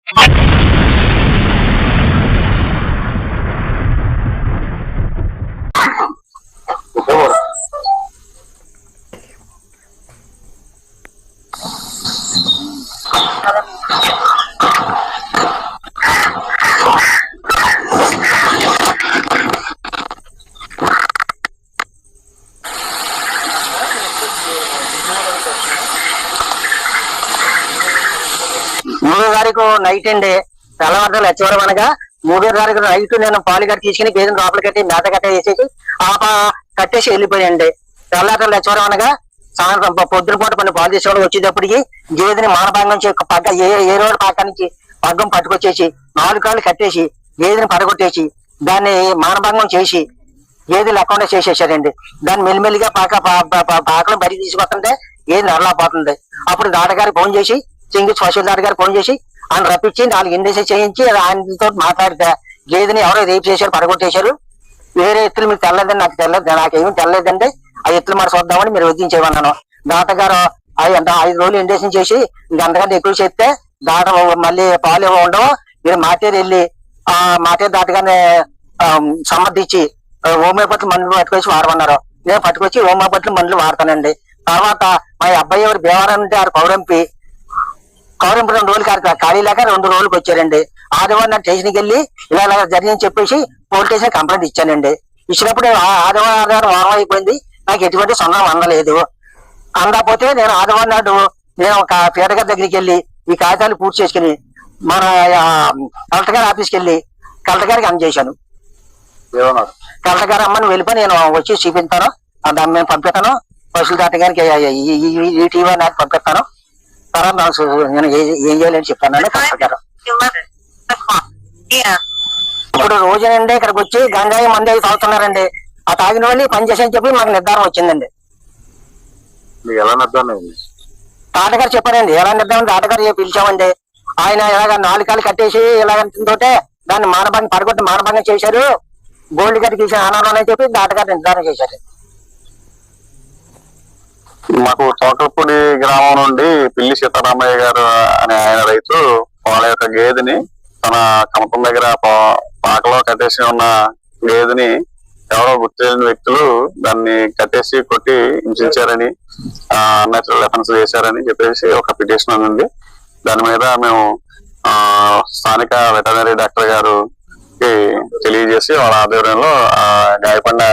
మూడో తారీఖు నైట్ అండి, తెల్లవారులు వచ్చేవారు అనగా 3వ తారీఖు నైట్ నేను పాలు కట్టి తీసుకుని గేదెని లోపల కట్టి మేత కట్ట వేసేసి కట్టేసి వెళ్ళిపోయండి. తెల్లవారులు వచ్చేవారు అనగా సాయంత్రం పొద్దున పూట కొన్ని పాలు తీసుకోవడం వచ్చేటప్పటికి గేదెని మానభంగం పగ్గ ఏ రోడ్డు పక్క నుంచి పగ్గం పట్టుకొచ్చేసి 4 కాళ్ళు కట్టేసి గేదెని పడగొట్టేసి దాన్ని మానభంగం చేసి గేదె లేకుండా చేసేసారండి. దాన్ని మెల్లిమెల్లిగా పాకలు బయట తీసుకొస్తుంటే గేదె నరలాపోతుంది. అప్పుడు దాటగారికి ఫోన్ చేసి తహసీల్దార్ గారు ఫోన్ చేసి ఆయన రప్పించి 4 ఇండెక్స్ చేయించి ఆయనతో మాట్లాడితే గేదెని ఎవరో రేపు చేశారు, పడగొట్టేశారు. వేరే ఎత్తులు మీకు తెల్లదండి, నాకు తెల్లదు, నాకేమీ తెల్లదండి, ఆ ఎత్తులు మరి చూద్దామని మీరు వదిలించేమన్నాను. దాటగారు 5 రోజులు ఇండెక్షన్ చేసి ఇంకంతకంటే ఎక్కువ చేస్తే దాట మళ్ళీ పాలు ఉండవు, మీరు మాటేరు వెళ్ళి ఆ మాటేరు దాటగానే సమర్థించి హోమియోపతి మందులు పట్టుకొచ్చి వాడమన్నారు. నేను పట్టుకొచ్చి హోమియోపతి మందులు వాడతానండి. తర్వాత మా అబ్బాయి ఎవరు భీమవరం ఉంటే ఆరు కౌరంపి 2 రోజులు ఖాళీ లేక 2 రోజులకు వచ్చారండి. ఆదివారం నా స్టేషన్కి వెళ్ళి ఇలా జరిగిందని చెప్పేసి పోలీస్ స్టేషన్ కంప్లైంట్ ఇచ్చానండి. ఇచ్చినప్పుడు ఆదివారం వారం అయిపోయింది, నాకు ఎటువంటి సొంతం అందలేదు. అందకపోతే నేను ఆదివారం నాడు నేను ఒక పీటర్ గారి దగ్గరికి వెళ్ళి ఈ కాగితాలు పూర్తి చేసుకుని మన కలెక్టర్ గారి ఆఫీస్కి వెళ్ళి కలెక్టర్ గారికి అందజేశాను. కలెక్టర్ గారు అమ్మని వెళ్ళిపోయి నేను వచ్చి చూపిస్తాను, దాన్ని మేము పంపిస్తాను, పశువుల డాక్టర్ గారికి ఈ టీవీ నాకు పంపిస్తాను, తర్వాత నేను ఏం చేయాలని చెప్పాను కలెక్టర్ గారు. ఇప్పుడు రోజునండి ఇక్కడికి వచ్చి గంజాయి మంది అవి తాగుతున్నారండి. ఆ తాగిన వాళ్ళు పని చేసని చెప్పి మాకు నిర్ధారణ వచ్చిందండి. తాటగారు చెప్పారండి, ఎలా నిర్ధారణ తాటగారు పిలిచామండి. ఆయన ఇలాగ 4 కాళ్ళు కట్టేసి ఇలాగంటే దాన్ని మానభంగం పడగొట్టి మానభంగం చేశారు, గోల్డ్ గట్టి తీసిన ఆనందం అని చెప్పి తాటగారు నిర్ధారణ చేశారు. మాకు తోటపూడి గ్రామం నుండి పిల్లి సీతారామయ్య గారు అనే ఆయన రైతు వాళ్ళ యొక్క గేదెని తన కమతం దగ్గర పాకలో కట్టేసి ఉన్న గేదెని ఎవరో గుర్తు తెలియని వ్యక్తులు దాన్ని కట్టేసి కొట్టి హింసించారని, అన్యాచురల్ ఎఫెన్స్ చేశారని చెప్పేసి ఒక పిటిషన్ ఉంది. దాని మీద మేము స్థానిక వెటర్నరీ డాక్టర్ గారికి తెలియజేసి వాళ్ళ ఆధ్వర్యంలో గాయపడిన